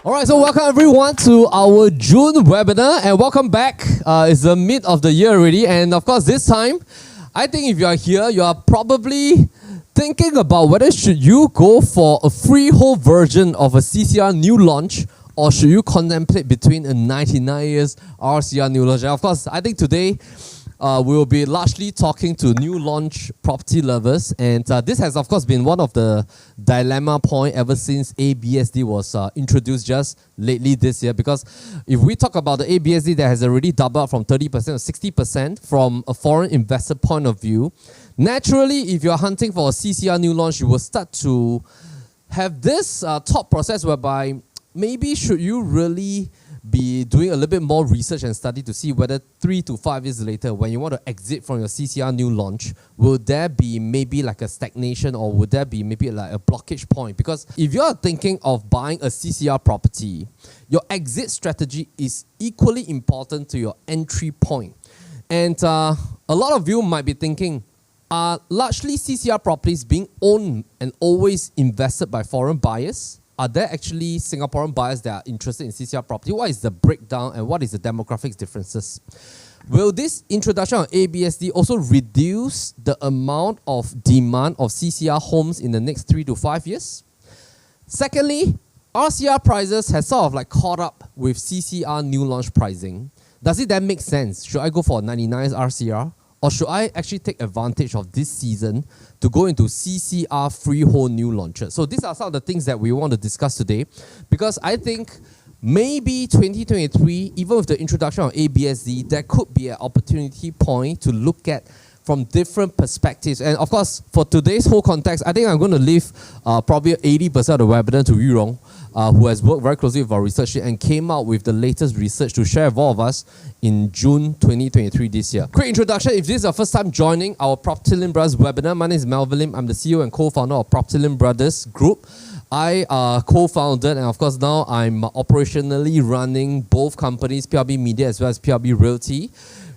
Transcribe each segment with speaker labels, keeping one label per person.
Speaker 1: All right, so welcome everyone to our June webinar, and welcome back. It's the mid of the year already, and of course this time, I think if you are here, you are probably thinking about whether should you go for a freehold version of a CCR new launch, or should you contemplate between a 99 years RCR new launch. And of course, I think today we will be largely talking to new launch property lovers, and this has of course been one of the dilemma point ever since ABSD was introduced just lately this year. Because if we talk about the ABSD that has already doubled from 30% to 60% from a foreign investor point of view, naturally if you're hunting for a CCR new launch, you will start to have this thought process whereby maybe should you really be doing a little bit more research and study to see whether 3 to 5 years later, when you want to exit from your CCR new launch, will there be maybe like a stagnation, or would there be maybe like a blockage point? Because if you're thinking of buying a CCR property, your exit strategy is equally important to your entry point. And a lot of you might be thinking, are largely CCR properties being owned and always invested by foreign buyers? Are there actually Singaporean buyers that are interested in CCR property? What is the breakdown and what is the demographics differences? Will this introduction of ABSD also reduce the amount of demand of CCR homes in the next 3 to 5 years? Secondly, RCR prices has sort of like caught up with CCR new launch pricing. Does it then make sense? Should I go for a 99 RCR? Or should I actually take advantage of this season to go into CCR freehold new launches? So these are some of the things that we want to discuss today, because I think maybe 2023, even with the introduction of ABSD, there could be an opportunity point to look at from different perspectives. And of course, for today's whole context, I think I'm going to leave probably 80% of the webinar to Rong, who has worked very closely with our research team and came out with the latest research to share with all of us in June 2023 this year. Quick introduction, if this is your first time joining our Property Lim Brothers webinar, my name is Melvin Lim. I'm the CEO and co-founder of Property Lim Brothers Group. I co-founded, and of course now I'm operationally running both companies, PRB Media as well as PRB Realty.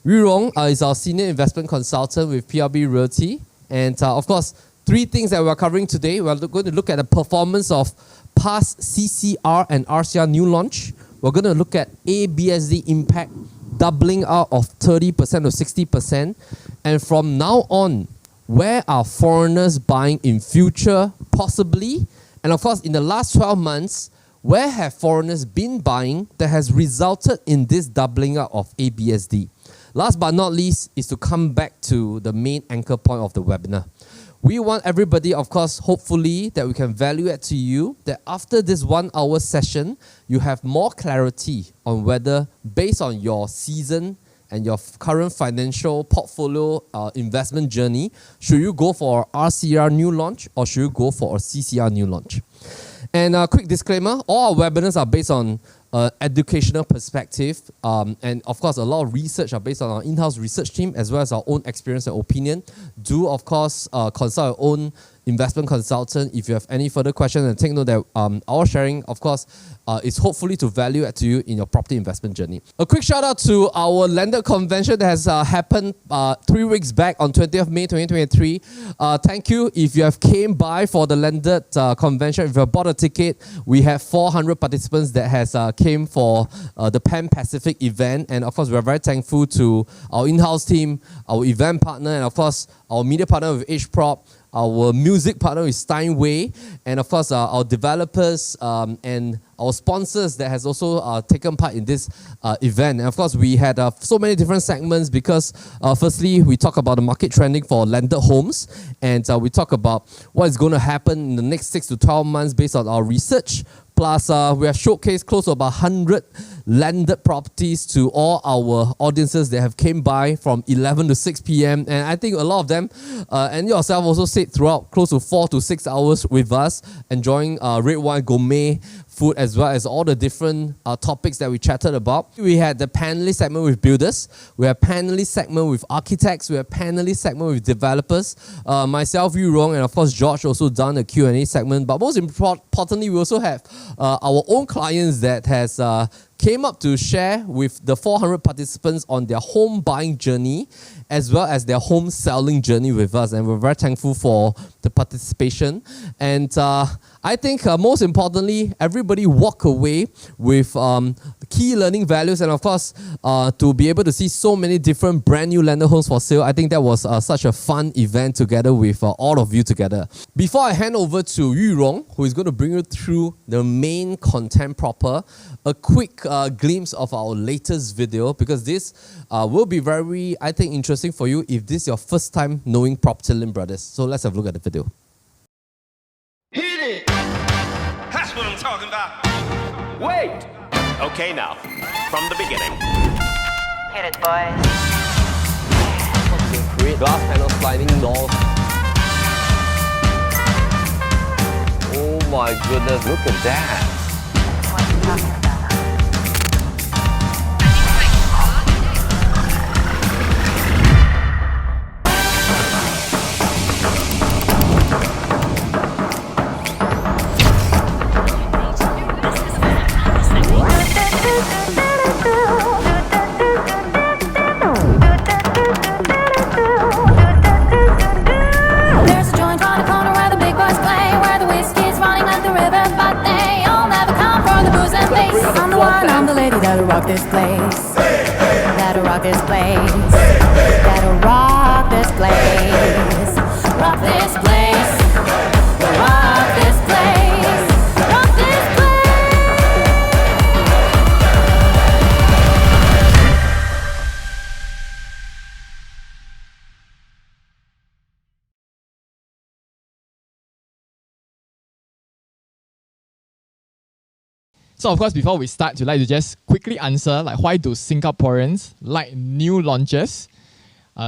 Speaker 1: Rong is our senior investment consultant with PRB Realty. And of course, three things that we're covering today. We're going to look at the performance of past CCR and RCR new launch. We're going to look at ABSD impact, doubling out of 30% to 60%. And from now on, where are foreigners buying in future, possibly? And of course, in the last 12 months, where have foreigners been buying that has resulted in this doubling out of ABSD? Last but not least is to come back to the main anchor point of the webinar. We want everybody, of course, hopefully, that we can value it to you, that after this 1 hour session, you have more clarity on whether, based on your season and your current financial portfolio investment journey, should you go for RCR new launch or should you go for a CCR new launch? And a quick disclaimer, all our webinars are based on educational perspective, and of course a lot of research are based on our in-house research team as well as our own experience and opinion. Do of course consult your own investment consultant if you have any further questions, and take note that our sharing of course is hopefully to value add to you in your property investment journey. A quick shout out to our landed convention that has happened 3 weeks back on 20th May 2023. Thank you if you have came by for the landed convention. If you have bought a ticket, we have 400 participants that has came for the Pan Pacific event, and of course we're very thankful to our in-house team, our event partner, and of course our media partner with HProp, our music partner is Steinway, and of course our developers and our sponsors that has also taken part in this event. And of course we had so many different segments because firstly we talk about the market trending for landed homes, and we talk about what is going to happen in the next 6 to 12 months based on our research. Plus, we have showcased close to about 100 landed properties to all our audiences that have came by from 11 to 6 p.m. And I think a lot of them, and yourself also stayed throughout close to 4 to 6 hours with us, enjoying red wine gourmet food as well as all the different topics that we chatted about. We had the panelist segment with builders, we have panelist segment with architects, we have panelist segment with developers, myself, Rong, and of course George also done a Q&A segment. But most importantly, we also have our own clients that has came up to share with the 400 participants on their home buying journey as well as their home selling journey with us. And we're very thankful for the participation. And I think most importantly, everybody walk away with key learning values, and of course, to be able to see so many different brand new landed homes for sale. I think that was such a fun event together with all of you together. Before I hand over to Rong, who is going to bring you through the main content proper, a quick glimpse of our latest video, because this will be very, I think, interesting for you if this is your first time knowing Property Lim Brothers. So let's have a look at the video.
Speaker 2: Hit it! That's what I'm talking about. Wait!
Speaker 3: Okay, now, from the beginning.
Speaker 4: Hit it, boys.
Speaker 1: Great glass panel sliding doors. Oh my goodness, look at that.
Speaker 4: What are you talking about?
Speaker 5: That'll rock this place. That'll rock this place. That'll rock this place. Rock this place. Rock this place. Rock this
Speaker 6: So of course, before we start, we'd like to just quickly answer why do Singaporeans like new launches?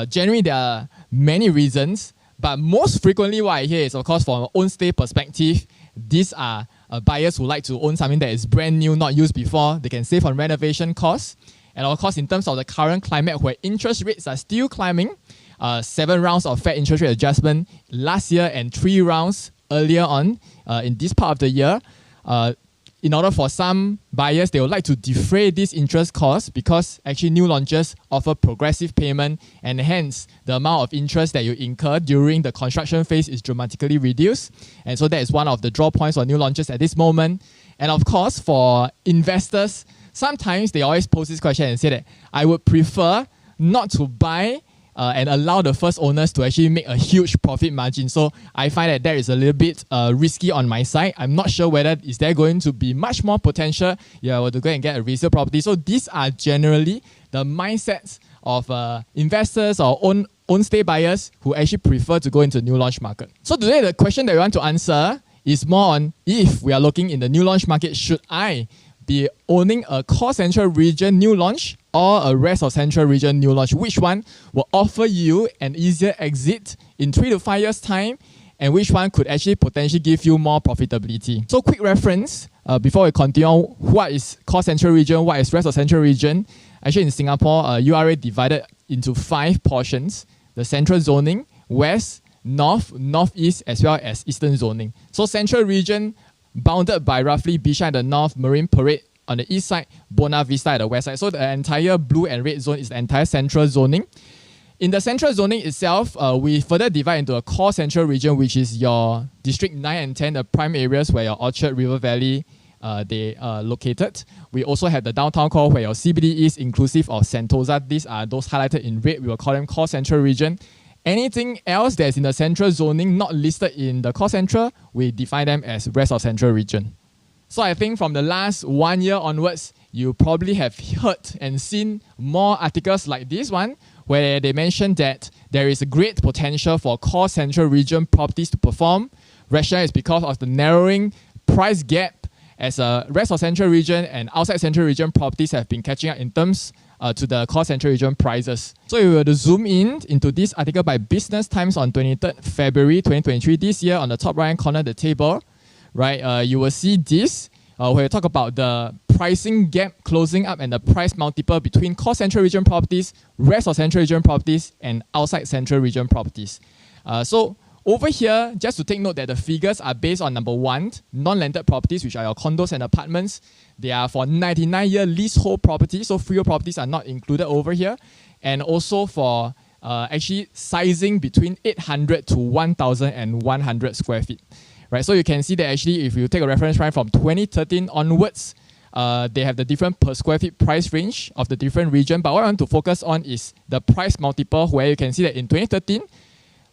Speaker 6: Generally, there are many reasons, but most frequently what I hear is, of course, from an own stay perspective, these are buyers who like to own something that is brand new, not used before. They can save on renovation costs. And of course, in terms of the current climate where interest rates are still climbing, 7 rounds of Fed interest rate adjustment last year and 3 rounds earlier on in this part of the year, in order for some buyers, they would like to defray these interest costs because actually new launches offer progressive payment, and hence the amount of interest that you incur during the construction phase is dramatically reduced. And so that is one of the draw points for new launches at this moment. And of course, for investors, sometimes they always pose this question and say that I would prefer not to buy and allow the first owners to actually make a huge profit margin. So I find that is a little bit risky on my side. I'm not sure whether is there going to be much more potential to go and get a resale property. So these are generally the mindsets of investors or own stay buyers who actually prefer to go into new launch market. So today the question that we want to answer is more on if we are looking in the new launch market, should I be owning a core central region new launch or a rest of central region new launch? Which one will offer you an easier exit in 3 to 5 years time, and which one could actually potentially give you more profitability? So quick reference before we continue, what is core central region, what is rest of central region? Actually in Singapore, URA divided into 5 portions: the central zoning, west, north, northeast, as well as eastern zoning. So central region bounded by roughly Bishan at the north, Marine Parade on the east side, Buona Vista at the west side. So the entire blue and red zone is the entire central zoning. In the central zoning itself, we further divide into a core central region, which is your District 9 and 10, the prime areas where your Orchard, River Valley, they are located. We also have the downtown core where your CBD is inclusive of Sentosa. These are those highlighted in red. We will call them core central region. Anything else that's in the central zoning not listed in the core central, we define them as rest of central region. So I think from the last 1 year onwards, you probably have heard and seen more articles like this one, where they mentioned that there is a great potential for core central region properties to perform. Rationale is because of the narrowing price gap, as a rest of central region and outside central region properties have been catching up in terms to the core central region prices. So if we were to zoom in into this article by Business Times on 23rd February 2023, this year, on the top right hand corner of the table, right, you will see this where we talk about the pricing gap closing up and the price multiple between core central region properties, rest of central region properties, and outside central region properties. So over here, just to take note that the figures are based on number one, non-landed properties, which are your condos and apartments. They are for 99-year leasehold properties, so freehold properties are not included over here. And also for actually sizing between 800 to 1,100 square feet. Right, so you can see that actually if you take a reference point from 2013 onwards, they have the different per square feet price range of the different region. But what I want to focus on is the price multiple, where you can see that in 2013,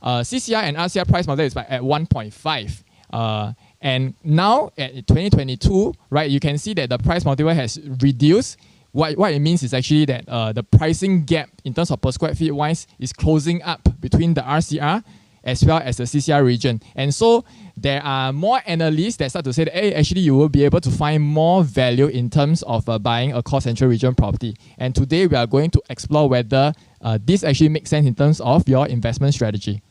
Speaker 6: CCR and RCR price multiple is at 1.5. And now at 2022, right, you can see that the price multiple has reduced. What it means is actually that the pricing gap in terms of per square feet wise is closing up between the RCR as well as the CCR region. And so there are more analysts that start to say that, hey, actually you will be able to find more value in terms of buying a core central region property. And today we are going to explore whether this actually makes sense in terms of your investment strategy.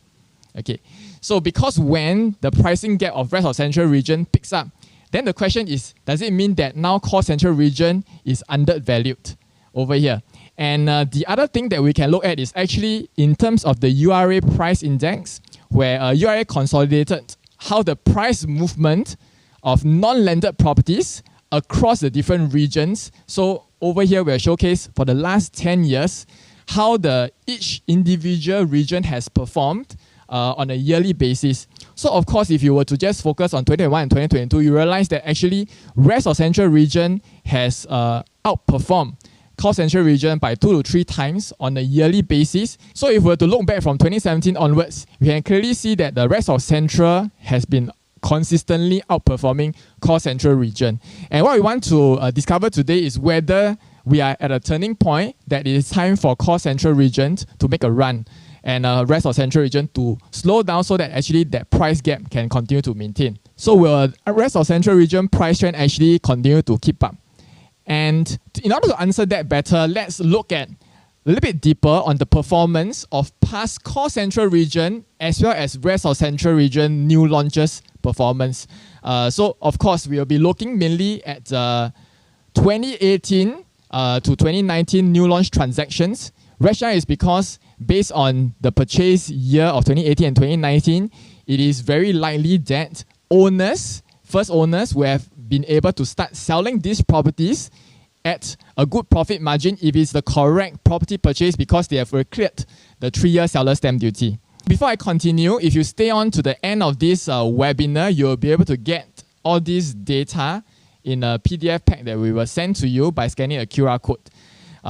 Speaker 6: Okay, so because when the pricing gap of rest of central region picks up, then the question is, does it mean that now core central region is undervalued over here? And the other thing that we can look at is actually in terms of the URA price index, where URA consolidated how the price movement of non-landed properties across the different regions. So over here we are showcased for the last 10 years, how each individual region has performed on a yearly basis. So of course, if you were to just focus on 2021 and 2022, you realize that actually rest of central region has outperformed core central region by 2 to 3 times on a yearly basis. So if we were to look back from 2017 onwards, we can clearly see that the rest of central has been consistently outperforming core central region. And what we want to discover today is whether we are at a turning point that it is time for core central region to make a run and rest of central region to slow down so that actually that price gap can continue to maintain. So will rest of central region price trend actually continue to keep up? And in order to answer that better, let's look at a little bit deeper on the performance of past core central region as well as rest of central region new launches performance. So of course, we will be looking mainly at 2018 to 2019 new launch transactions. Rationale is because based on the purchase year of 2018 and 2019, it is very likely that first owners will have been able to start selling these properties at a good profit margin if it's the correct property purchase because they have cleared the 3-year seller stamp duty. Before I continue, if you stay on to the end of this webinar, you'll be able to get all this data in a PDF pack that we will send to you by scanning a QR code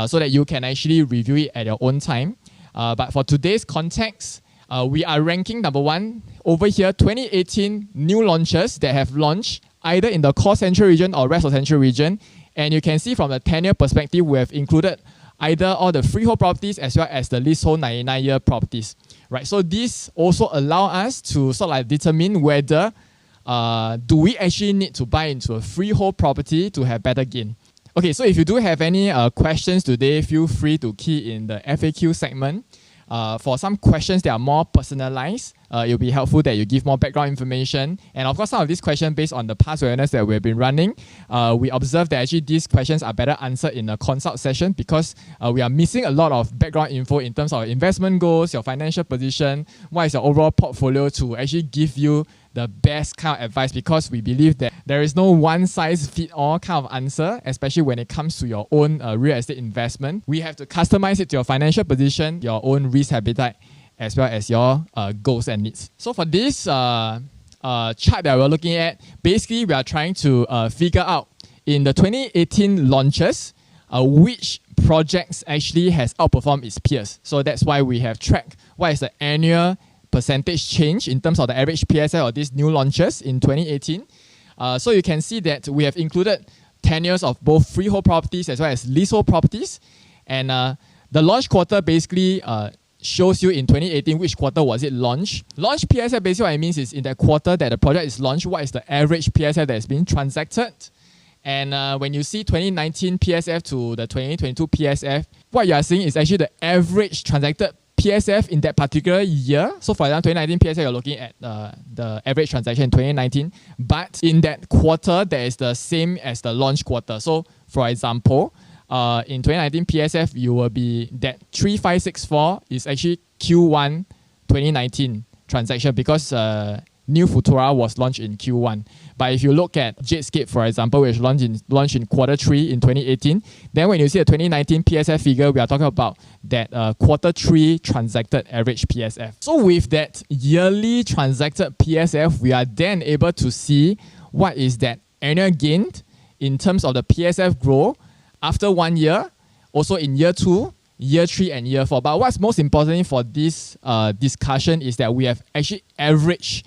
Speaker 6: so that you can actually review it at your own time. But for today's context, we are ranking number 1 over here, 2018 new launches that have launched either in the core central region or rest of central region. And you can see from the tenure perspective, we have included either all the freehold properties as well as the leasehold 99-year properties. Right. So this also allow us to sort of like determine whether do we actually need to buy into a freehold property to have better gain. Okay, so if you do have any questions today, feel free to key in the FAQ segment. For some questions that are more personalized, it will be helpful that you give more background information. And of course, some of these questions based on the past awareness that we've been running, we observe that actually these questions are better answered in a consult session because we are missing a lot of background info in terms of investment goals, your financial position, what is your overall portfolio to actually give you the best kind of advice, because we believe that there is no one-size-fits-all kind of answer, especially when it comes to your own real estate investment. We have to customize it to your financial position, your own risk appetite, as well as your goals and needs. So for this chart that we're looking at, basically we are trying to figure out in the 2018 launches, which projects actually has outperformed its peers. So that's why we have tracked what is the annual percentage change in terms of the average PSL of these new launches in 2018. So you can see that we have included tenures of both freehold properties as well as leasehold properties. And the launch quarter basically shows you in 2018 which quarter was it launched. Launch PSL basically what it means is in that quarter that the project is launched, what is the average PSL that has been transacted. And when you see 2019 PSF to the 2022 PSF, what you are seeing is actually the average transacted PSF in that particular year. So for example, 2019 PSF, you're looking at the average transaction in 2019. But in that quarter, that is the same as the launch quarter. So for example, in 2019 PSF, you will be that 3564 is actually Q1 2019 transaction because New Futura was launched in Q1. But if you look at Jadescape, for example, which launched in Q3 in 2018, then when you see the 2019 PSF figure, we are talking about that Q3 transacted average PSF. So with that yearly transacted PSF, we are then able to see what is that annual gain in terms of the PSF growth after 1 year, also in year 2, year 3, and year 4. But what's most important for this discussion is that we have actually averaged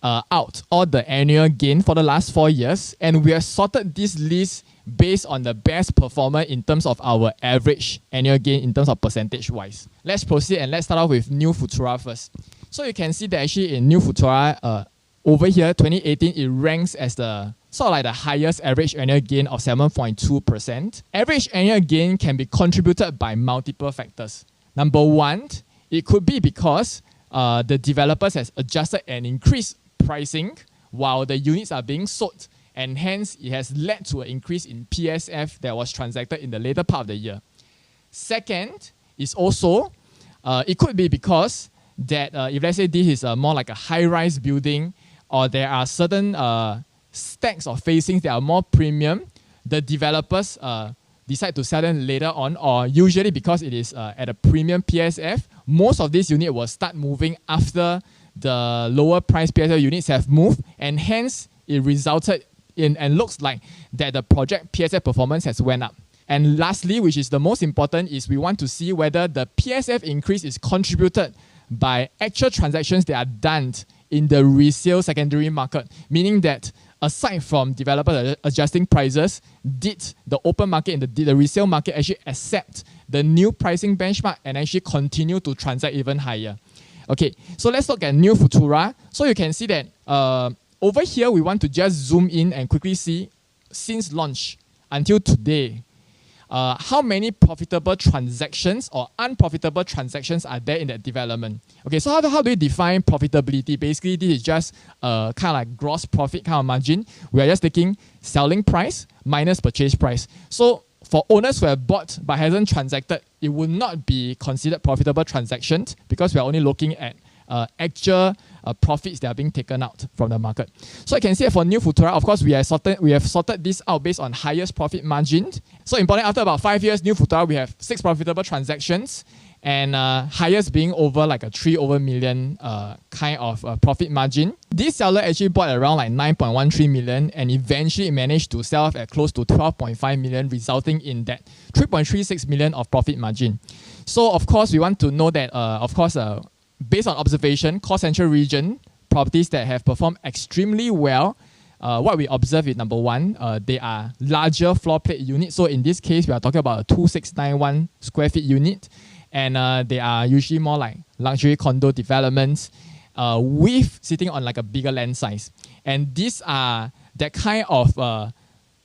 Speaker 6: out all the annual gain for the last 4 years, and we have sorted this list based on the best performer in terms of our average annual gain in terms of percentage wise. Let's proceed and let's start off with New Futura first. So you can see that actually in New Futura, over here 2018, it ranks as the sort of like the highest average annual gain of 7.2%. Average annual gain can be contributed by multiple factors. Number one, it could be because the developers has adjusted and increased pricing while the units are being sold, and hence it has led to an increase in PSF that was transacted in the later part of the year. Second is also, it could be because that if let's say this is more like a high-rise building, or there are certain stacks or facings that are more premium, the developers decide to sell them later on, or usually because it is at a premium PSF, most of these units will start moving after the lower price PSF units have moved, and hence it resulted in and looks like that the project PSF performance has went up. And lastly, which is the most important, is we want to see whether the PSF increase is contributed by actual transactions that are done in the resale secondary market, meaning that aside from developers adjusting prices, did the open market and the resale market actually accept the new pricing benchmark and actually continue to transact even higher? Okay, so let's look at New Futura. So you can see that over here, we want to just zoom in and quickly see, since launch until today, how many profitable transactions or unprofitable transactions are there in that development. Okay, so how do we define profitability? Basically, this is just kind of like gross profit kind of margin. We are just taking selling price minus purchase price. So for owners who have bought but hasn't transacted, it will not be considered profitable transactions because we are only looking at actual profits that are being taken out from the market. So you can see for New Futura, of course, we have sorted this out based on highest profit margin. So important, after about 5 years, New Futura, we have 6 profitable transactions, and highest being over like a 3 over million kind of profit margin. This seller actually bought around like 9.13 million and eventually managed to sell off at close to 12.5 million, resulting in that 3.36 million of profit margin. So of course, we want to know that, based on observation, core central region properties that have performed extremely well, what we observe is number one, they are larger floor plate units. So in this case, we are talking about a 2691 square feet unit, and they are usually more like luxury condo developments with sitting on like a bigger land size. And these are that kind of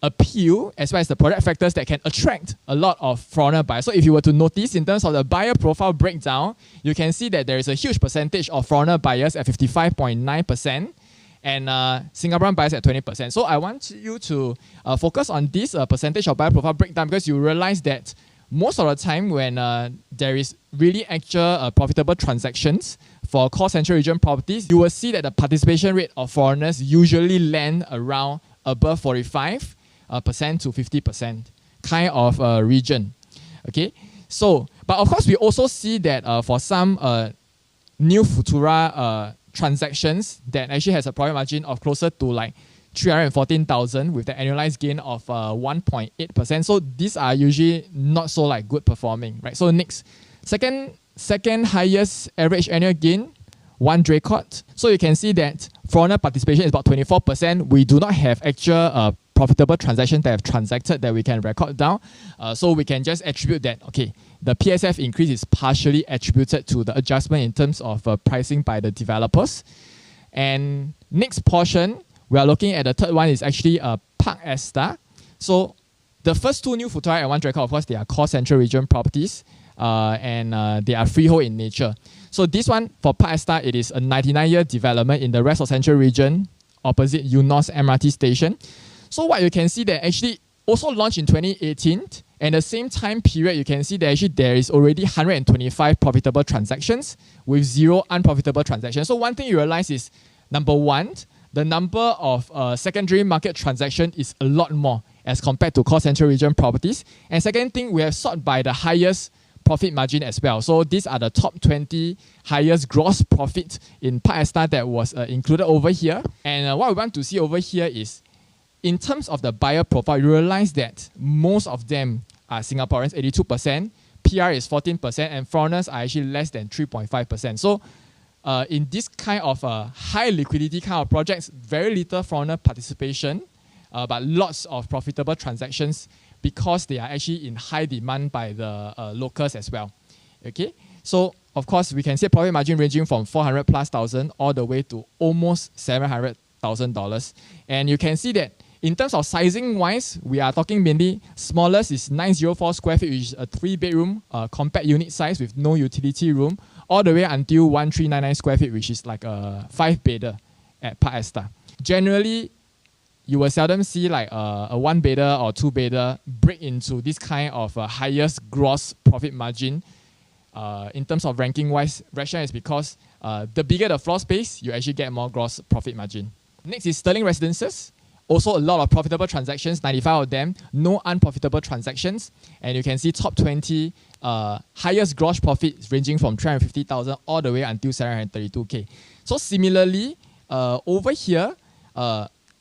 Speaker 6: appeal as well as the product factors that can attract a lot of foreigner buyers. So if you were to notice in terms of the buyer profile breakdown, you can see that there is a huge percentage of foreigner buyers at 55.9% and Singaporean buyers at 20%. So I want you to focus on this percentage of buyer profile breakdown, because you realize that most of the time when there is really actual profitable transactions for core central region properties, you will see that the participation rate of foreigners usually land around above 45% to 50% kind of region. Okay, so but of course we also see that for some New Futura transactions that actually has a profit margin of closer to like 314,000 with the annualized gain of 1.8%. So these are usually not so like good performing, right? So next, second highest average annual gain, One Draycott. So you can see that foreigner participation is about 24%. We do not have actual profitable transactions that have transacted that we can record down. So we can just attribute that, okay, the PSF increase is partially attributed to the adjustment in terms of pricing by the developers. And next portion, we are looking at the third one is actually Park Esta. So the first two, New Futura and One Draycott, of course, they are core central region properties and they are freehold in nature. So this one, for Park Esta, it is a 99-year development in the rest of central region opposite Eunos MRT station. So what you can see that actually also launched in 2018 And the same time period, you can see that actually there is already 125 profitable transactions with 0 unprofitable transactions. So one thing you realize is, number one, the number of secondary market transaction is a lot more as compared to core central region properties. And second thing, we have sort by the highest profit margin as well. So these are the top 20 highest gross profit in Park Esta that was included over here. And what we want to see over here is, in terms of the buyer profile, you realize that most of them are Singaporeans, 82%, PR is 14%, and foreigners are actually less than 3.5%. So in this kind of high liquidity kind of projects, very little foreigner participation, but lots of profitable transactions because they are actually in high demand by the locals as well. Okay, so of course we can see profit margin ranging from 400 plus thousand all the way to almost $700,000, and you can see that in terms of sizing wise, we are talking mainly smallest is 904 square feet, which is a 3-bedroom compact unit size with no utility room, all the way until 1399 square feet, which is like a 5-bedder at Park Esta. Generally, you will seldom see like a 1-bedder or 2-bedder break into this kind of highest gross profit margin. In terms of ranking wise, rationale is because the bigger the floor space, you actually get more gross profit margin. Next is Sterling Residences. Also a lot of profitable transactions, 95 of them, no unprofitable transactions. And you can see top 20 highest gross profits ranging from 350,000 all the way until 732K. So similarly, over here,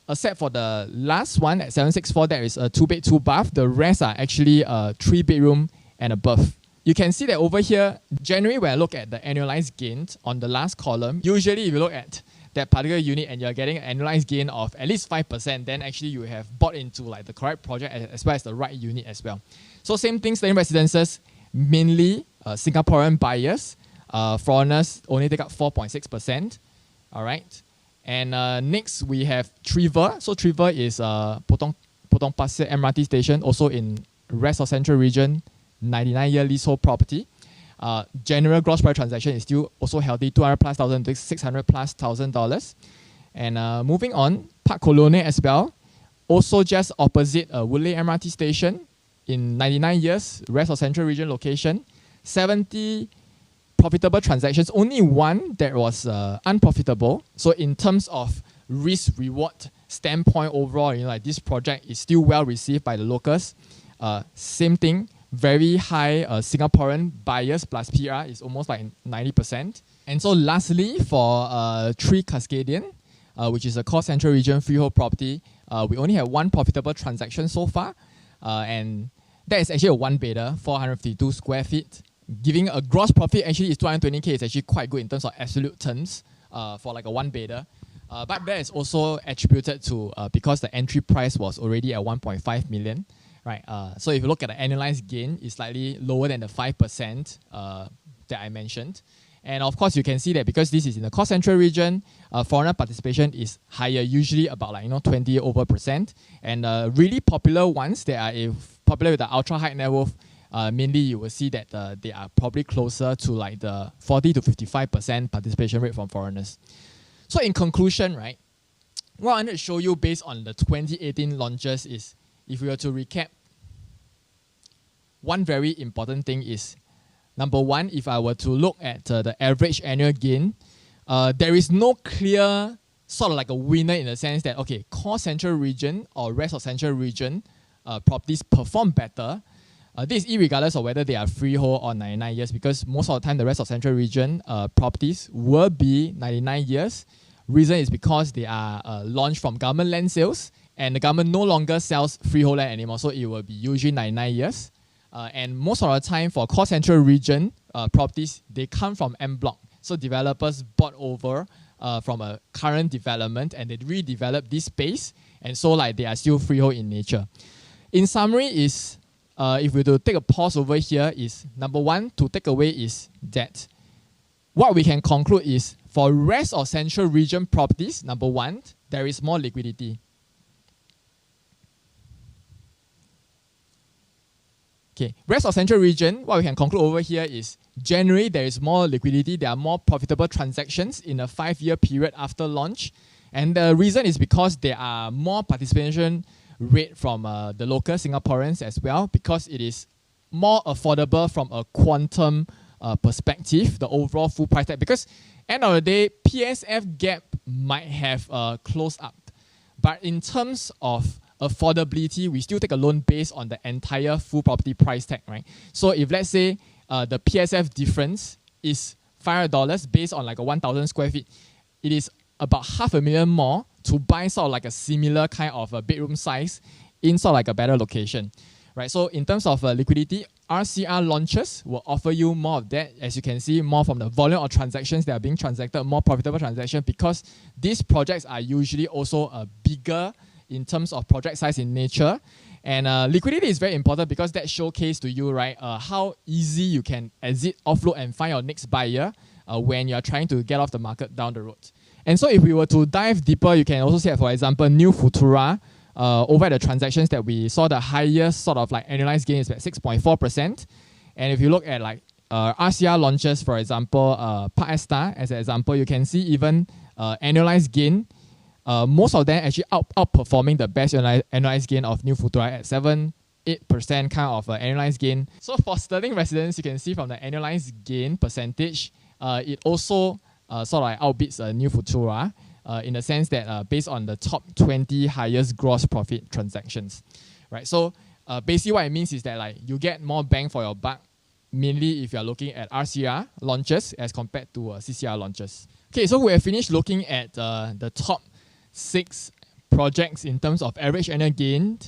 Speaker 6: except for the last one at 764, there is a 2-bed, 2-bath. The rest are actually 3-bedroom and above. You can see that over here, generally when I look at the annualized gains on the last column, usually if you look at that particular unit and you're getting an annualized gain of at least 5%, then actually you have bought into like the correct project as well as the right unit as well. So same thing, Sterling Residences, mainly Singaporean buyers, foreigners only take up 4.6%. All right. And next we have Trevor. So Trevor is Potong Pasir MRT station, also in rest of central region, 99-year leasehold property. General gross price transaction is still also healthy, 200 plus thousand to 600 plus $1,000. And moving on, Park Colonial as well, also just opposite Woodley MRT station in 99 years, rest of central region location, 70 profitable transactions, only one that was unprofitable. So in terms of risk reward standpoint overall, like this project is still well received by the locals. Same thing. Very high Singaporean buyers plus PR is almost like 90%. And so lastly, for 3 Cascadian, which is a core central region freehold property, we only have one profitable transaction so far. And that is actually a 1-bedder, 452 square feet. Giving a gross profit actually is 220K. It's actually quite good in terms of absolute terms for like a 1-bedder. But that is also attributed to because the entry price was already at 1.5 million. Right, so if you look at the annualized gain, it's slightly lower than the 5% that I mentioned. And of course, you can see that because this is in the core central region, foreigner participation is higher, usually about like 20%. And really popular ones that are popular with the ultra high net worth, mainly you will see that they are probably closer to like the 40 to 55% participation rate from foreigners. So in conclusion, right, what I wanted to show you based on the 2018 launches is, if we were to recap, one very important thing is, number one, if I were to look at the average annual gain, there is no clear sort of like a winner in the sense that, okay, core central region or rest of central region properties perform better. This is irregardless of whether they are freehold or 99 years, because most of the time the rest of central region properties will be 99 years. Reason is because they are launched from government land sales, and the government no longer sells freehold land anymore, so it will be usually 99 years. And most of the time for core central region properties, they come from en bloc. So developers bought over from a current development and they redevelop this space, and so like they are still freehold in nature. In summary is, if we do take a pause over here, is number one to take away is that what we can conclude is for rest of central region properties, number one, there is more liquidity. Okay, rest of central region, what we can conclude over here is generally there is more liquidity, there are more profitable transactions in a 5-year period after launch. And the reason is because there are more participation rate from the local Singaporeans as well, because it is more affordable from a quantum perspective, the overall full price tag. Because end of the day, PSF gap might have closed up, but in terms of affordability, we still take a loan based on the entire full property price tag, right? So if let's say the PSF difference is $500 based on like a 1,000 square feet, it is about $500,000 more to buy sort of like a similar kind of a bedroom size in sort of like a better location, right? So in terms of liquidity, RCR launches will offer you more of that. As you can see, more from the volume of transactions that are being transacted, more profitable transactions, because these projects are usually also bigger in terms of project size in nature. And liquidity is very important because that showcases to you, right, how easy you can exit, offload, and find your next buyer when you're trying to get off the market down the road. And so if we were to dive deeper, you can also see that, for example, New Futura, over at the transactions that we saw, the highest sort of like annualized gain is at 6.4%. And if you look at like RCR launches, for example, Park Esta as an example, you can see even annualized gain, most of them actually outperforming the best annualized gain of New Futura at 7-8% kind of annualized gain. So for Sterling residents, you can see from the annualized gain percentage, it also sort of like outbeats New Futura in the sense that based on the top 20 highest gross profit transactions, right? So basically what it means is that like you get more bang for your buck, mainly if you're looking at RCR launches as compared to CCR launches. Okay, so we have finished looking at the top 6 projects in terms of average annual gain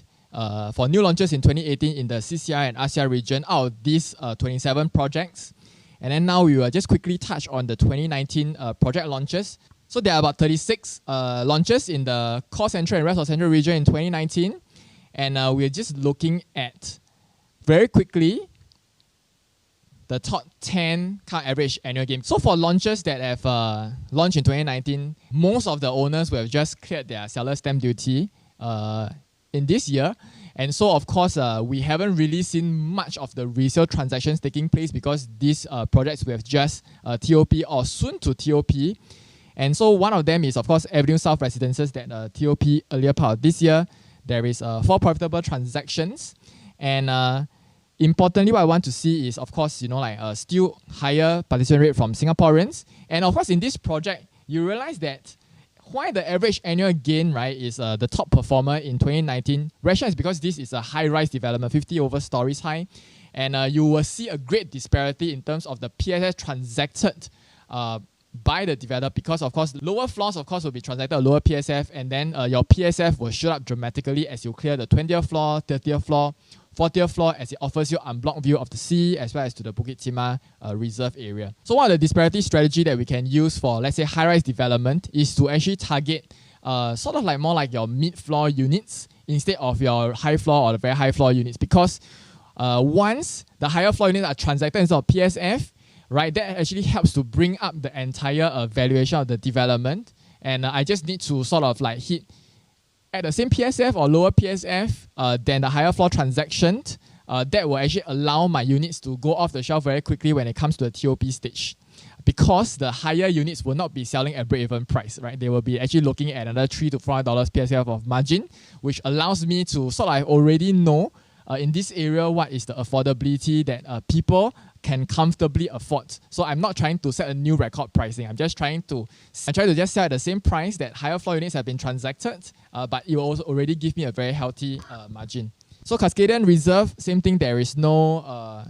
Speaker 6: for new launches in 2018 in the CCR and RCR region out of these 27 projects. And then now we will just quickly touch on the 2019 project launches. So there are about 36 launches in the core central and rest of central region in 2019. And we're just looking at, very quickly, the top 10 car average annual gain. So for launches that have launched in 2019, most of the owners will have just cleared their seller stamp duty in this year. And so, of course, we haven't really seen much of the resale transactions taking place because these projects will have just TOP or soon to TOP. And so one of them is, of course, Avenue South Residences that TOP earlier part of this year. There is 4 profitable transactions. And importantly, what I want to see is, of course, like still higher participation rate from Singaporeans. And of course, in this project, you realize that why the average annual gain, right, is the top performer in 2019. Rationale is because this is a high-rise development, 50 over stories high. And you will see a great disparity in terms of the PSF transacted by the developer, because of course lower floors of course will be transacted at lower PSF, and then your PSF will shoot up dramatically as you clear the 20th floor, 30th floor, 40th floor, as it offers you unblocked view of the sea as well as to the Bukit Timah reserve area. So one of the disparity strategy that we can use for, let's say, high-rise development is to actually target sort of like more like your mid-floor units instead of your high floor or the very high floor units, because once the higher floor units are transacted instead of PSF, right, that actually helps to bring up the entire valuation of the development. And I just need to sort of like hit at the same PSF or lower PSF than the higher floor transaction. That will actually allow my units to go off the shelf very quickly when it comes to the TOP stage, because the higher units will not be selling at break-even price, right? They will be actually looking at another $300 to $400 PSF of margin, which allows me to sort of already know in this area what is the affordability that people can comfortably afford. So I'm not trying to set a new record pricing. I'm trying to just sell at the same price that higher floor units have been transacted, but it will also already give me a very healthy margin. So Cascadian Reserve, same thing. There is no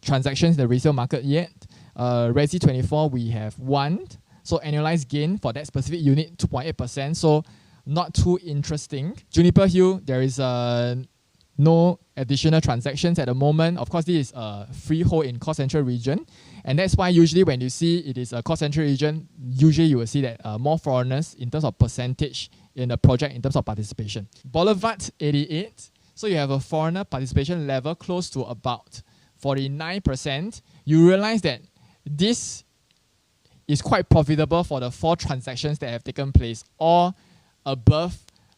Speaker 6: transactions in the resale market yet. Resi 24, we have 1. So annualized gain for that specific unit, 2.8%. So not too interesting. Juniper Hill, there is no additional transactions at the moment. Of course, this is a freehold in core central region. And that's why usually when you see it is a core central region, usually you will see that more foreigners in terms of percentage in the project in terms of participation. Boulevard 88. So you have a foreigner participation level close to about 49%. You realize that this is quite profitable for the 4 transactions that have taken place, all above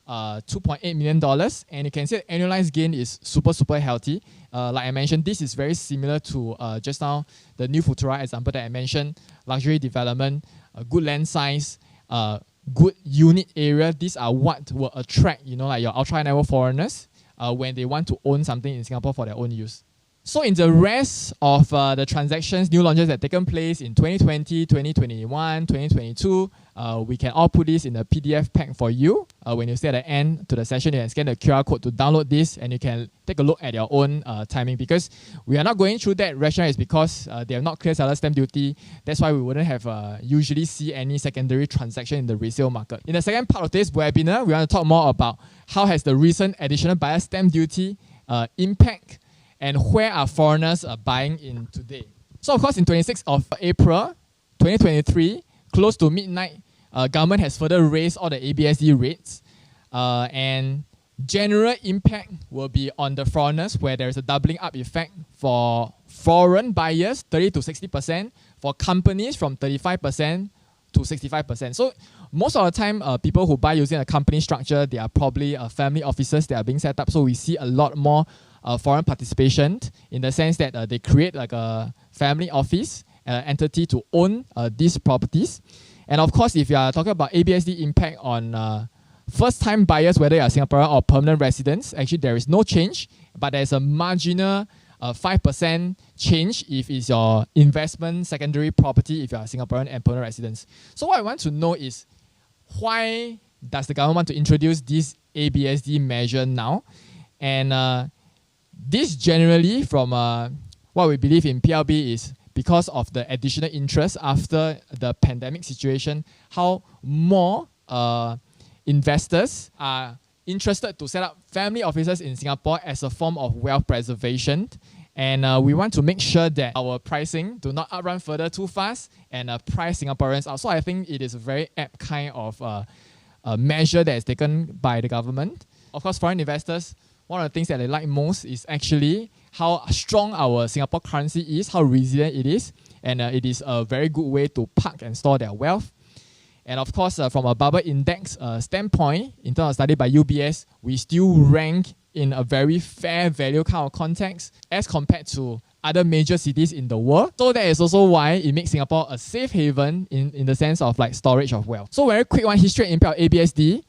Speaker 6: $2.8 million, and you can see the annualized gain is super healthy. Like I mentioned, this is very similar to just now the New Futura example that I mentioned. Luxury development, good land size, good unit area, these are what will attract, like your ultra high-net-worth foreigners when they want to own something in Singapore for their own use. So in the rest of the transactions, new launches that have taken place in 2020, 2021, 2022, we can all put this in a PDF pack for you. When you stay at the end to the session, you can scan the QR code to download this and you can take a look at your own timing. Because we are not going through that rationale is because they have not cleared seller stamp duty. That's why we wouldn't have usually see any secondary transaction in the resale market. In the second part of this webinar, we want to talk more about how has the recent additional buyer stamp duty impact and where are foreigners buying in today. So of course, in 26th of April, 2023, close to midnight, government has further raised all the ABSD rates. And general impact will be on the foreigners, where there is a doubling up effect for foreign buyers, 30 to 60%, for companies from 35% to 65%. So most of the time, people who buy using a company structure, they are probably family offices that are being set up. So we see a lot more foreign participation in the sense that they create like a family office entity to own these properties. And of course, if you are talking about ABSD impact on first-time buyers, whether you are Singaporean or permanent residents, actually there is no change, but there's a marginal 5% change if it's your investment secondary property if you are Singaporean and permanent residents. So what I want to know is, why does the government want to introduce this ABSD measure now? And this generally from what we believe in PLB is because of the additional interest after the pandemic situation, how more investors are interested to set up family offices in Singapore as a form of wealth preservation. And we want to make sure that our pricing do not outrun further too fast and price Singaporeans out. So I think it is a very apt kind of measure that is taken by the government. Of course, foreign investors, one of the things that they like most is actually how strong our Singapore currency is, how resilient it is, and it is a very good way to park and store their wealth. And of course, from a bubble index standpoint, in terms of study by UBS, we still rank in a very fair value kind of context as compared to other major cities in the world. So that is also why it makes Singapore a safe haven in the sense of like storage of wealth. So very quick one, history and impact of ABSD.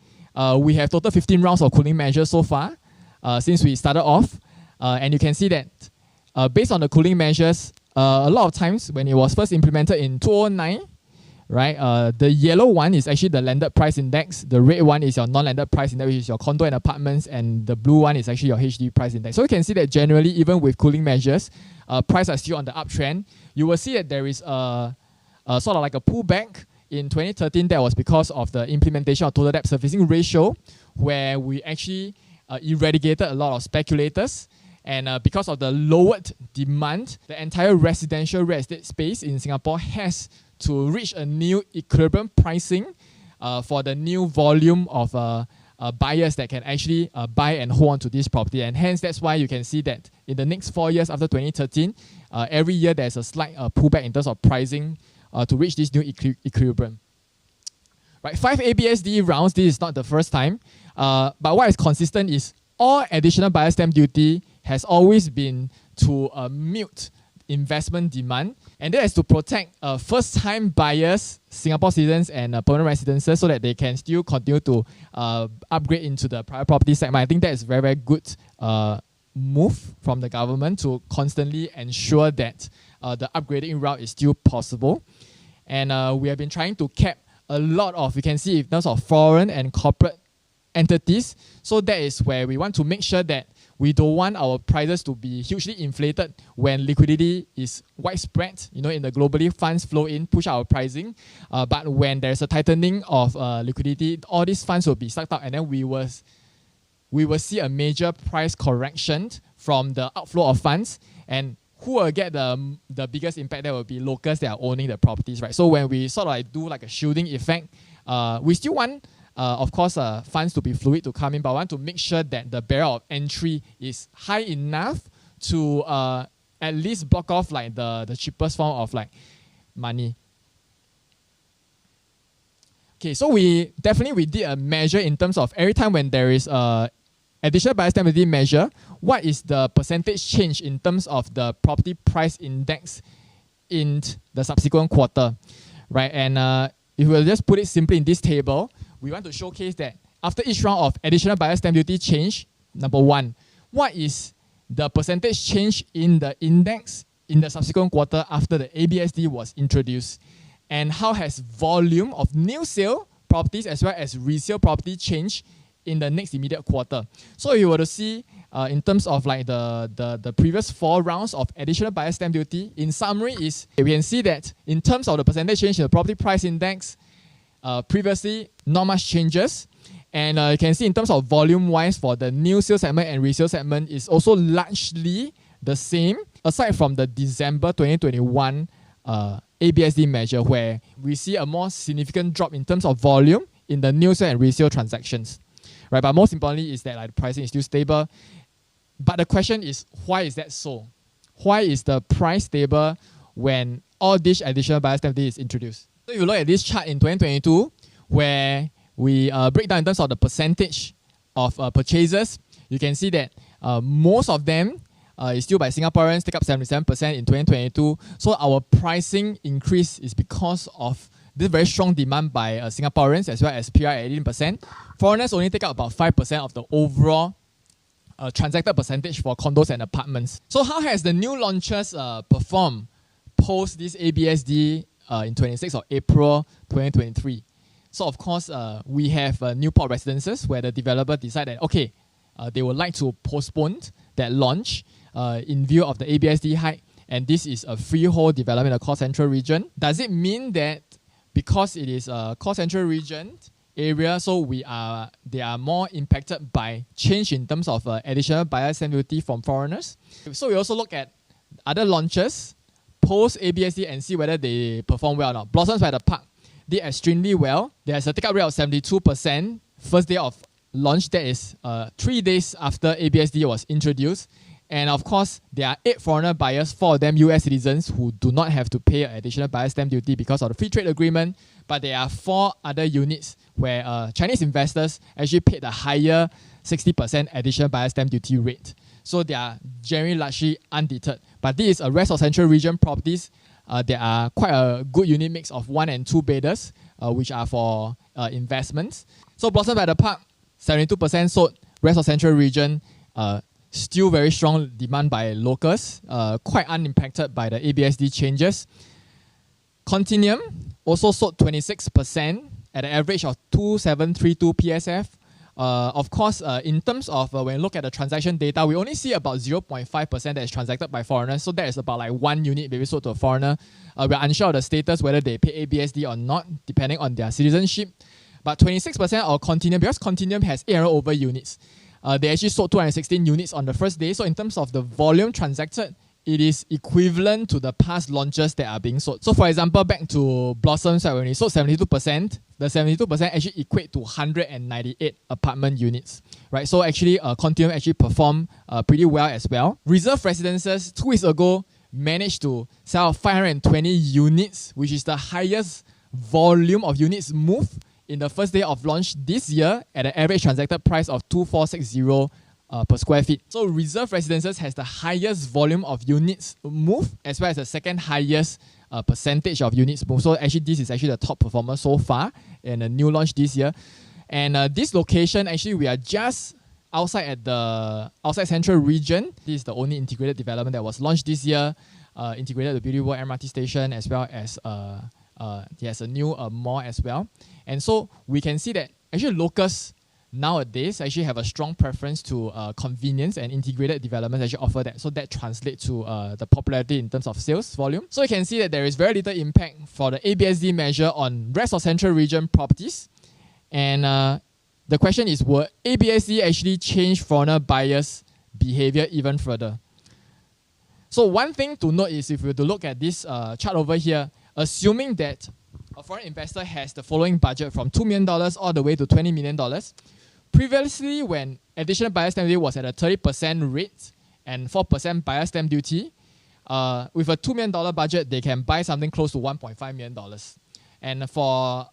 Speaker 6: We have total 15 rounds of cooling measures so far since we started off. And you can see that based on the cooling measures, a lot of times when it was first implemented in 2009, right? The yellow one is actually the landed price index. The red one is your non-landed price index, which is your condo and apartments. And the blue one is actually your HDB price index. So you can see that generally, even with cooling measures, prices are still on the uptrend. You will see that there is a sort of like a pullback in 2013. That was because of the implementation of total debt servicing ratio, where we actually eradicated a lot of speculators. And because of the lowered demand, the entire residential real estate space in Singapore has to reach a new equilibrium pricing for the new volume of buyers that can actually buy and hold on to this property. And hence, that's why you can see that in the next 4 years after 2013, every year there's a slight pullback in terms of pricing to reach this new equilibrium. Right, 5 ABSD rounds, this is not the first time. But what is consistent is all additional buyer stamp duty has always been to mute investment demand, and that is to protect first-time buyers, Singapore citizens and permanent residents, so that they can still continue to upgrade into the private property segment. I think that is very, very good move from the government to constantly ensure that the upgrading route is still possible. And we have been trying to cap a lot of, you can see in terms of foreign and corporate entities. So that is where we want to make sure that we don't want our prices to be hugely inflated when liquidity is widespread, in the globally funds flow in, push our pricing. But when there's a tightening of liquidity, all these funds will be sucked out, and then we will see a major price correction from the outflow of funds. And who will get the biggest impact? That will be locals that are owning the properties, right? So when we sort of like do like a shielding effect, we still want of course, funds to be fluid to come in, but I want to make sure that the barrier of entry is high enough to at least block off like the cheapest form of like money. Okay, so we did a measure in terms of every time when there is additional buyer stamp duty measure, what is the percentage change in terms of the property price index in the subsequent quarter, right? And if we'll just put it simply in this table, we want to showcase that after each round of additional buyer stamp duty change, number one, what is the percentage change in the index in the subsequent quarter after the ABSD was introduced? And how has volume of new sale properties as well as resale property changed in the next immediate quarter? So if you were to see in terms of like the previous 4 rounds of additional buyer stamp duty, in summary is we can see that in terms of the percentage change in the property price index, previously not much changes. And you can see in terms of volume wise for the new sale segment and resale segment is also largely the same, aside from the December 2021 ABSD measure where we see a more significant drop in terms of volume in the new sale and resale transactions. Right, but most importantly is that like, the pricing is still stable. But the question is, why is that so? Why is the price stable when all this additional buyer stamp duty is introduced? So if you look at this chart in 2022, where we break down in terms of the percentage of purchases, you can see that most of them is still by Singaporeans, take up 77% in 2022. So our pricing increase is because of this very strong demand by Singaporeans as well as PR at 18%. Foreigners only take up about 5% of the overall transacted percentage for condos and apartments. So how has the new launches performed post this ABSD in 26th of April 2023? So of course, we have Newport Residences where the developer decided, okay, they would like to postpone that launch in view of the ABSD hike, and this is a freehold development in the core central region. Does it mean that because it is a core central region area, so they are more impacted by change in terms of additional buyer stamp duty from foreigners? So we also look at other launches post ABSD and see whether they perform well or not. Blossoms by the Park did extremely well. There's a take-up rate of 72% first day of launch. That is 3 days after ABSD was introduced. And of course, there are 8 foreigner buyers, 4 of them US citizens who do not have to pay additional buyer stamp duty because of the free trade agreement. But there are 4 other units where Chinese investors actually paid a higher 60% additional buyer stamp duty rate. So they are generally largely undeterred. But this is a rest of central region properties. There are quite a good unit mix of 1 and 2 bedders, which are for investments. So Blossom by the Park, 72% sold. Rest of central region, still very strong demand by locals, quite unimpacted by the ABSD changes. Continuum also sold 26% at an average of 2732 PSF. Of course, in terms of when you look at the transaction data, we only see about 0.5% that is transacted by foreigners. So that is about like 1 unit maybe sold to a foreigner. We're unsure of the status, whether they pay ABSD or not, depending on their citizenship. But 26% of Continuum, because Continuum has 800 over units, they actually sold 216 units on the first day. So in terms of the volume transacted, it is equivalent to the past launches that are being sold. So for example, back to Blossoms, when we sold 72%, the 72% actually equate to 198 apartment units, right? So actually, Continuum actually performed pretty well as well. Reserve Residences 2 weeks ago managed to sell 520 units, which is the highest volume of units moved in the first day of launch this year at an average transacted price of 2460 per square feet. So Reserve Residences has the highest volume of units moved as well as the second highest percentage of units moved. So actually this is actually the top performer so far in a new launch this year. And this location, actually we are just outside central region. This is the only integrated development that was launched this year, integrated the Beauty World MRT station as well as there's a new mall as well. And so we can see that actually locals nowadays actually have a strong preference to convenience, and integrated developments actually offer that. So that translates to the popularity in terms of sales volume. So you can see that there is very little impact for the ABSD measure on rest of central region properties. And the question is, will ABSD actually change foreigner buyers' behavior even further? So one thing to note is, if we were to look at this chart over here, assuming that a foreign investor has the following budget from $2 million all the way to $20 million. Previously, when additional buyer stamp duty was at a 30% rate and 4% buyer stamp duty, with a $2 million budget, they can buy something close to $1.5 million. And for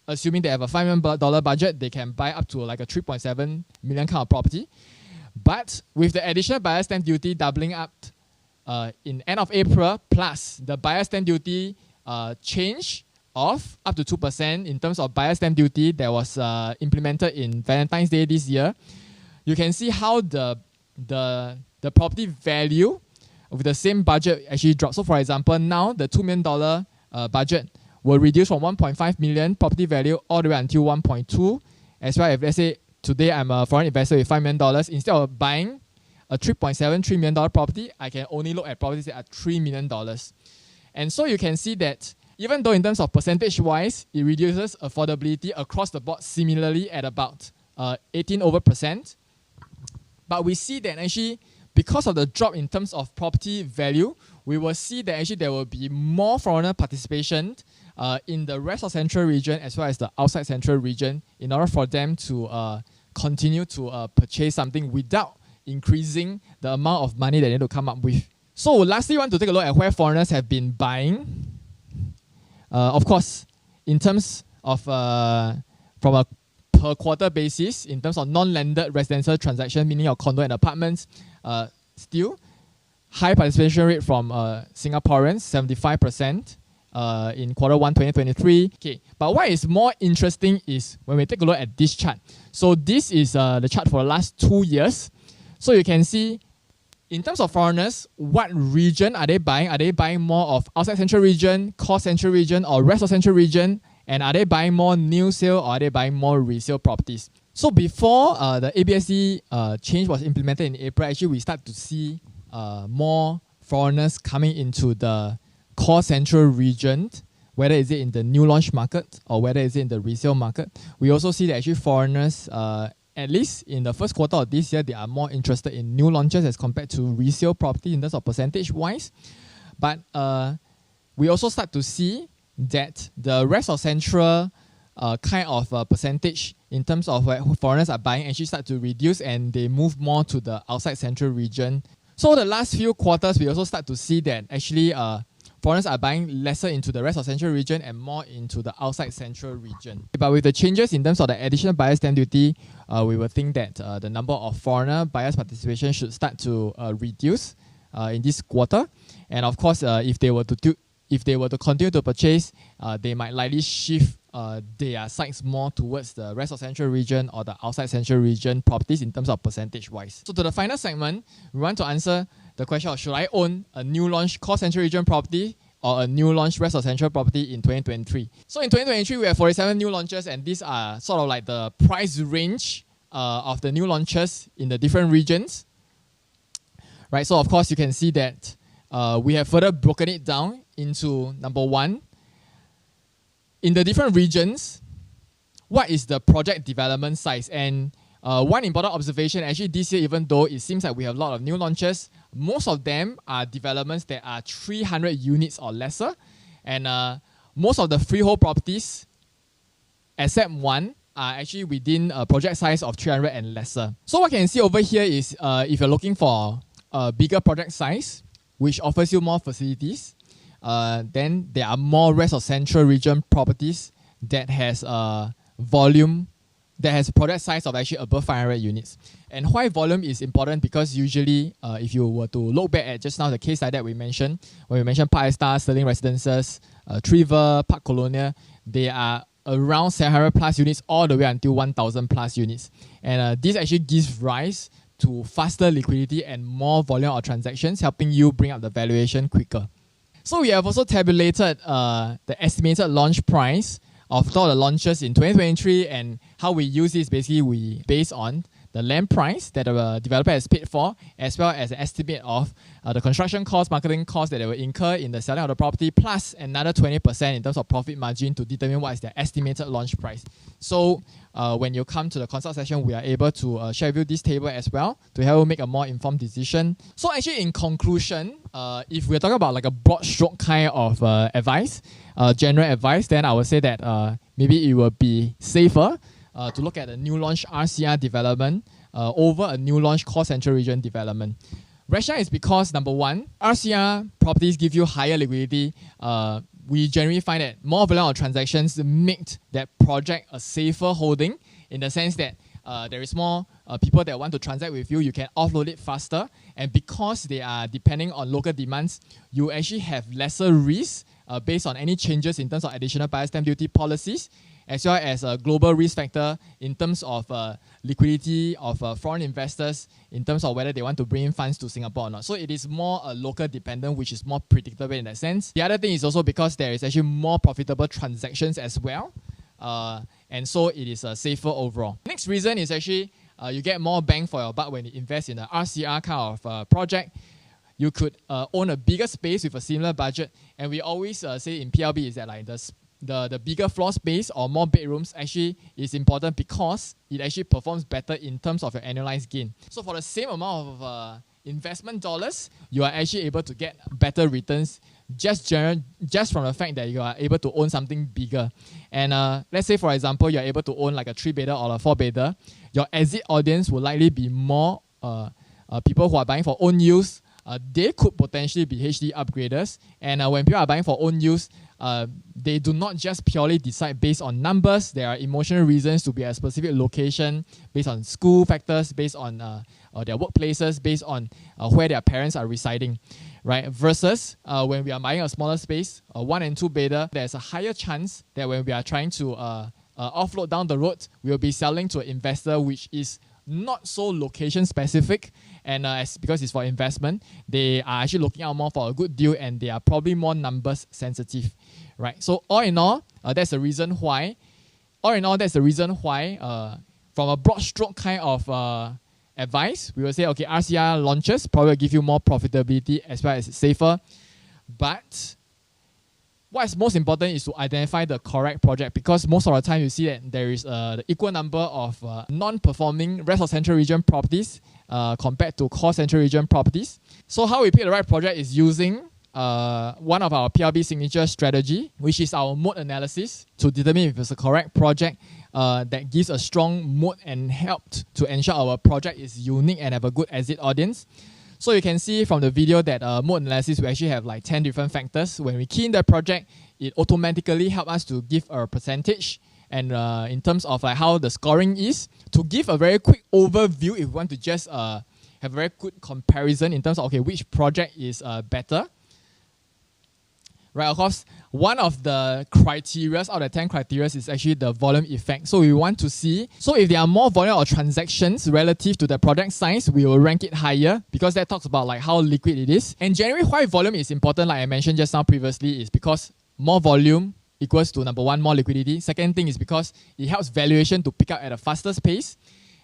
Speaker 6: assuming they have a $5 million budget, they can buy up to like a 3.7 million kind of property. But with the additional buyer stamp duty doubling up in end of April, plus the buyer stamp duty change of up to 2% in terms of buyer stamp duty that was implemented in Valentine's Day this year, you can see how the property value with the same budget actually dropped. So for example, now the $2 million budget will reduce from 1.5 million property value all the way until 1.2. As well, if let's say today I'm a foreign investor with $5 million, instead of buying a $3.73 million property, I can only look at properties that are $3 million. And so you can see that even though in terms of percentage-wise, it reduces affordability across the board similarly at about 18%, but we see that actually because of the drop in terms of property value, we will see that actually there will be more foreigner participation in the rest of Central region as well as the outside Central region in order for them to continue to purchase something without increasing the amount of money that they need to come up with. So lastly, we want to take a look at where foreigners have been buying. Of course, in terms of from a per quarter basis, in terms of non-landed residential transaction, meaning your condo and apartments, still high participation rate from Singaporeans, 75% in Q1 2023. Okay, but what is more interesting is when we take a look at this chart. So this is the chart for the last 2 years. So you can see in terms of foreigners, what region are they buying? Are they buying more of outside Central region, core Central region, or rest of Central region? And are they buying more new sale or are they buying more resale properties? So before the ABSD change was implemented in April, actually we start to see more foreigners coming into the core Central region, whether is it in the new launch market or whether is it in the resale market. We also see that actually foreigners, at least in the first quarter of this year, they are more interested in new launches as compared to resale property in terms of percentage-wise. But we also start to see that the rest of Central kind of percentage in terms of where foreigners are buying actually start to reduce and they move more to the outside Central region. So the last few quarters, we also start to see that actually foreigners are buying lesser into the rest of Central region and more into the outside Central region. But with the changes in terms of the additional buyer stamp duty, we will think that the number of foreigner buyers participation should start to reduce in this quarter. And of course, if they were to continue to purchase, they might likely shift their sights more towards the rest of Central region or the outside Central region properties in terms of percentage-wise. So to the final segment, we want to answer the question of should I own a new launch core Central region property or a new launch rest of Central property in 2023. So in 2023, we have 47 new launches and these are sort of like the price range of the new launches in the different regions. Right, so of course you can see that we have further broken it down into number one, in the different regions, what is the project development size? And one important observation, actually this year, even though it seems like we have a lot of new launches, most of them are developments that are 300 units or lesser. And most of the freehold properties, except one, are actually within a project size of 300 and lesser. So what you can see over here is if you're looking for a bigger project size, which offers you more facilities, then there are more rest of Central region properties that has volume, that has a project size of actually above 500 units. And why volume is important? Because usually, if you were to look back at just now the case like that we mentioned, when we mentioned Park Star, Sterling Residences, Trevor, Park Colonia, they are around 700 plus units all the way until 1,000 plus units. And this actually gives rise to faster liquidity and more volume of transactions, helping you bring up the valuation quicker. So we have also tabulated the estimated launch price of all the launches in 2023, and how we use this basically we base on the land price that the developer has paid for, as well as an estimate of the construction cost, marketing cost that they will incur in the selling of the property, plus another 20% in terms of profit margin to determine what is their estimated launch price. So when you come to the consult session, we are able to share with you this table as well to help you make a more informed decision. So actually in conclusion, if we're talking about like a broad stroke kind of advice, general advice, then I would say that maybe it will be safer to look at a new launch RCR development over a new launch core Central region development. Rationale is because number one, RCR properties give you higher liquidity. We generally find that more volume of transactions make that project a safer holding in the sense that there is more people that want to transact with you. You can offload it faster, and because they are depending on local demands, you actually have lesser risk based on any changes in terms of additional buyer stamp duty policies, as well as a global risk factor in terms of liquidity of foreign investors, in terms of whether they want to bring in funds to Singapore or not. So it is more local dependent, which is more predictable in that sense. The other thing is also because there is actually more profitable transactions as well. And so it is safer overall. Next reason is actually you get more bang for your buck when you invest in an RCR kind of project. You could own a bigger space with a similar budget. And we always say in PLB is that like the bigger floor space or more bedrooms actually is important because it actually performs better in terms of your annualized gain. So for the same amount of investment dollars, you are actually able to get better returns just from the fact that you are able to own something bigger. And let's say, for example, you're able to own like a 3-bedder or a 4-bedder. Your exit audience will likely be more people who are buying for own use. They could potentially be HD upgraders. And when people are buying for own use, they do not just purely decide based on numbers. There are emotional reasons to be at a specific location, based on school factors, based on their workplaces, based on where their parents are residing, right? Versus when we are buying a smaller space, a 1 and 2 bedder, there's a higher chance that when we are trying to offload down the road, we will be selling to an investor which is not so location specific, and because it's for investment, they are actually looking out more for a good deal, and they are probably more numbers sensitive, right? So all in all, that's the reason why. From a broad stroke kind of advice, we will say, okay, RCR launches probably will give you more profitability as well as it's safer, but what's most important is to identify the correct project, because most of the time you see that there is the equal number of non-performing rest of central region properties compared to core central region properties. So how we pick the right project is using one of our PLB signature strategy, which is our moat analysis, to determine if it's a correct project that gives a strong moat and helped to ensure our project is unique and have a good exit audience. So you can see from the video that moat analysis, we actually have like 10 different factors. When we key in the project, it automatically helps us to give a percentage, and in terms of like how the scoring is. To give a very quick overview, if we want to just have a very good comparison in terms of, okay, which project is better. Right, of course, one of the criteria out of the 10 criteria is actually the volume effect. So we want to see, so if there are more volume or transactions relative to the project size, we will rank it higher, because that talks about like how liquid it is. And generally why volume is important, like I mentioned just now previously, is because more volume equals to, number one, more liquidity. Second thing is because it helps valuation to pick up at a faster pace.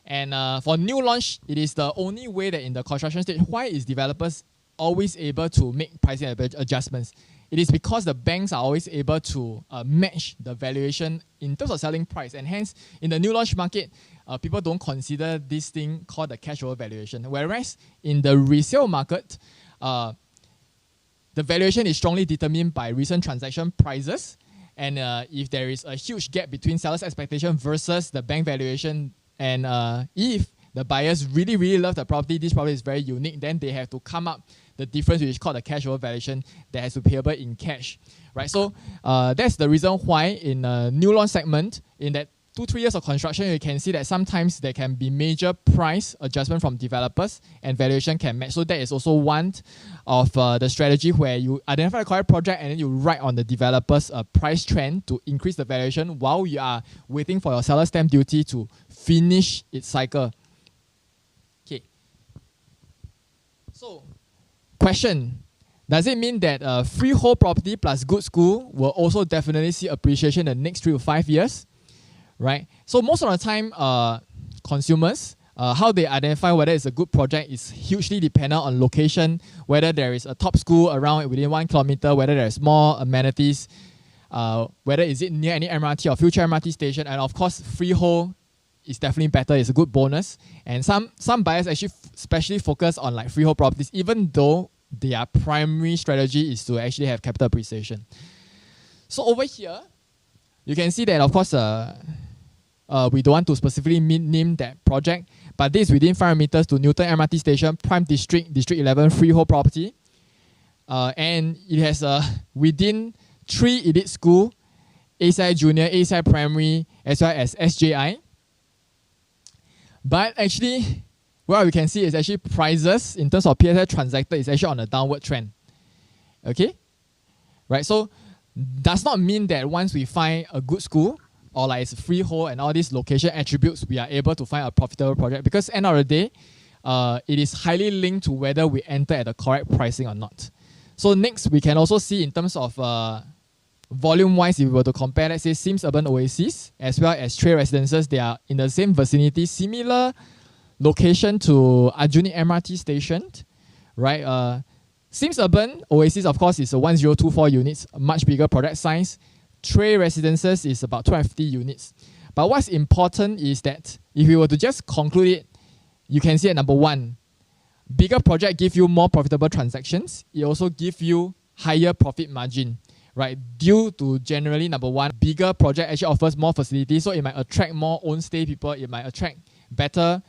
Speaker 6: And for new launch, it is the only way that in the construction stage, why is developers always able to make pricing adjustments? It is because the banks are always able to match the valuation in terms of selling price. And hence, in the new launch market, people don't consider this thing called the cash over valuation. Whereas in the resale market, the valuation is strongly determined by recent transaction prices. And if there is a huge gap between seller's expectation versus the bank valuation, and if the buyers really, really love the property, this property is very unique, then they have to come up the difference, which is called the cash over valuation, that has to be payable in cash, right? So that's the reason why in a new launch segment, in that 2-3 years of construction, you can see that sometimes there can be major price adjustment from developers and valuation can match. So that is also one of the strategy where you identify the correct project and then you write on the developer's price trend to increase the valuation while you are waiting for your seller stamp duty to finish its cycle. Okay. So, question. Does it mean that freehold property plus good school will also definitely see appreciation in the next 3 to 5 years? Right? So most of the time, consumers, how they identify whether it's a good project is hugely dependent on location, whether there is a top school around within 1 kilometer, whether there's more amenities, whether is it near any MRT or future MRT station, and of course, freehold is definitely better. It's a good bonus. And some buyers actually especially focus on like freehold properties, even though their primary strategy is to actually have capital appreciation. So over here, you can see that, of course, we don't want to specifically name that project, but this is within 500 meters to Newton MRT station, Prime District, District 11 freehold property. And it has within 3 elite schools, ASI Junior, ASI Primary, as well as SJI. But actually, what we can see is actually prices in terms of PSI transacted is actually on a downward trend. Okay? Right, so does not mean that once we find a good school or like it's freehold and all these location attributes, we are able to find a profitable project, because end of the day, it is highly linked to whether we enter at the correct pricing or not. So next, we can also see in terms of volume-wise, if we were to compare, let's say, Sims Urban Oasis as well as Trade Residences, they are in the same vicinity, similar location to Aljunied MRT station, right? Sims Urban Oasis, of course, is a 1024 units, a much bigger project size. Trade Residences is about 250 units. But what's important is that if we were to just conclude it, you can see at number one, bigger project give you more profitable transactions. It also give you higher profit margin, right? Due to generally, number one, bigger project actually offers more facilities, so it might attract more own stay people, it might attract better